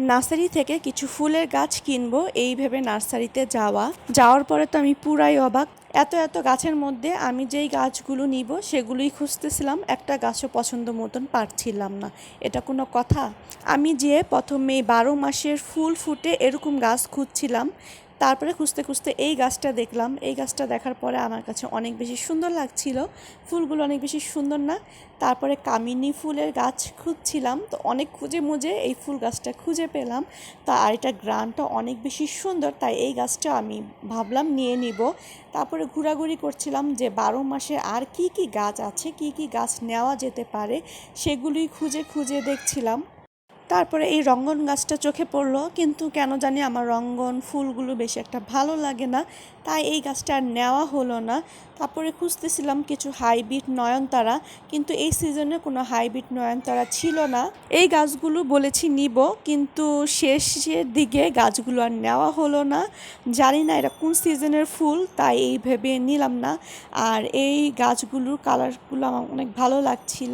Nursery থেকে কিছু ফুলের গাছ কিনবো এই ভেবে নার্সারিতে যাওয়ার পরে তো আমি পুরাই অবাক। এত এত গাছের মধ্যে আমি যেই গাছগুলো নিব সেগুলোই খুঁজতেছিলাম, একটা গাছও পছন্দ মতন পারছিলাম না। এটা কোনো কথা? আমি যে প্রথমে 12 মাসের ফুল ফুটে এরকম গাছ খুঁজছিলাম, তারপরে খুঁজতে খুঁজতে এই গাছটা দেখলাম। এই গাছটা দেখার পরে আমার কাছে অনেক বেশি সুন্দর লাগছিল, ফুলগুলো অনেক বেশি সুন্দর না? তারপরে কামিনী ফুলের গাছ খুঁজছিলাম, তো অনেক খুঁজে মুজে এই ফুল গাছটা খুঁজে পেলাম। তা আর এটা গ্রানটা অনেক বেশি সুন্দর, তাই এই গাছটা আমি ভাবলাম নিয়ে নিব। তারপরে ঘোরাঘুরি করছিলাম যে 12 মাসে আর কি কি গাছ আছে, কি কি গাছ নেওয়া যেতে পারে, সেগুলোই খুঁজে খুঁজে দেখছিলাম। তারপরে এই রঙ্গন গাছটা চোখে পড়লো, কিন্তু কেন জানি আমার রঙ্গন ফুলগুলো বেশি একটা ভালো লাগে না, তাই এই গাছটা আর নেওয়া হলো না। তারপরে খুঁজতেছিলাম কিছু হাইব্রিড নয়নতারা, কিন্তু এই সিজনে কোনো হাইব্রিড নয়নতারা ছিল না। এই গাছগুলো বলেছি নিব, কিন্তু শেষের দিকে গাছগুলো আর নেওয়া হলো না। জানি না এটা কোন সিজনের ফুল, তাই এই ভেবে নিলাম না। আর এই গাছগুলোর কালারগুলো আমার অনেক ভালো লাগছিল।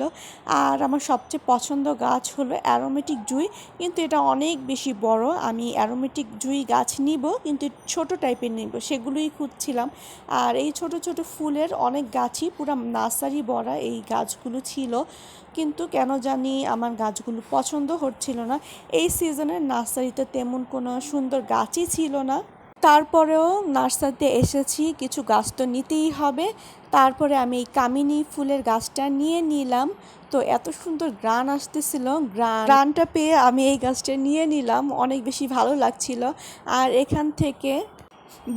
আর আমার সবচেয়ে পছন্দ গাছ হলো অ্যারোমেটিক জুই, কিন্তু এটা অনেক বেশি বড়। আমি অ্যারোমেটিক জুই গাছ নিব, কিন্তু ছোট টাইপের নিব, সেগুলোই খুঁজছিলাম। আর এই ছোট ছোট ফুলের অনেক গাছই পুরো নার্সারি ভরা এই গাছগুলো ছিল, কিন্তু কেন জানি আমার গাছগুলো পছন্দ হচ্ছিল না। এই সিজনের নার্সারিতে তেমন কোনো সুন্দর গাছই ছিল না। তারপরেও নার্সারিতে এসেছি, কিছু গাছ তো নিতেই হবে। তারপরে আমি এই কামিনী ফুলের গাছটা নিয়ে নিলাম। তো এত সুন্দর গ্রান আসতেছিল, গ্রানটা পেয়ে আমি এই গাছটা নিয়ে নিলাম, অনেক বেশি ভালো লাগছিল। আর এখান থেকে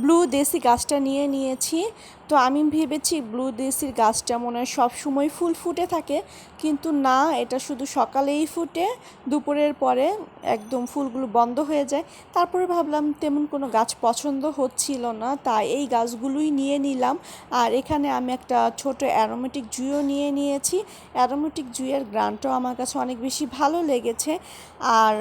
ব্লু দেশি গাছটা নিয়ে নিয়েছি। তো আমি ভেবেছি ব্লু দেশির গাছটা মনে হয় সবসময় ফুল ফুটে থাকে, কিন্তু না, এটা শুধু সকালেই ফুটে, দুপুরের পরে একদম ফুলগুলো বন্ধ হয়ে যায়। তারপরে ভাবলাম তেমন কোনো গাছ পছন্দ হচ্ছিল না, তাই এই গাছগুলোই নিয়ে নিলাম। আর এখানে আমি একটা ছোট অ্যারোমেটিক জুইও নিয়ে নিয়েছি। অ্যারোমেটিক জুইয়ের গ্রানটাও আমার কাছে অনেক বেশি ভালো লেগেছে। আর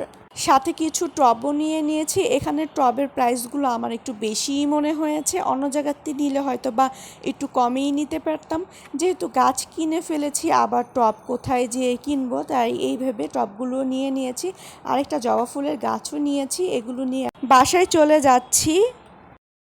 সাথে কিছু টবও নিয়ে নিয়েছি। এখানে টবের প্রাইসগুলো আমার একটু বেশিই মনে হয়েছে, অন্য জায়গাতে নিলে হয়তো বা একটু কমেই নিতে পারতাম। যেহেতু গাছ কিনে ফেলেছি, আবার টব কোথায় যেয়ে কিনবো, তাই এই ভেবে টবগুলো নিয়ে নিয়েছি। আরেকটা জবা ফুলের গাছও নিয়েছি। এগুলো নিয়ে বাসায় চলে যাচ্ছি।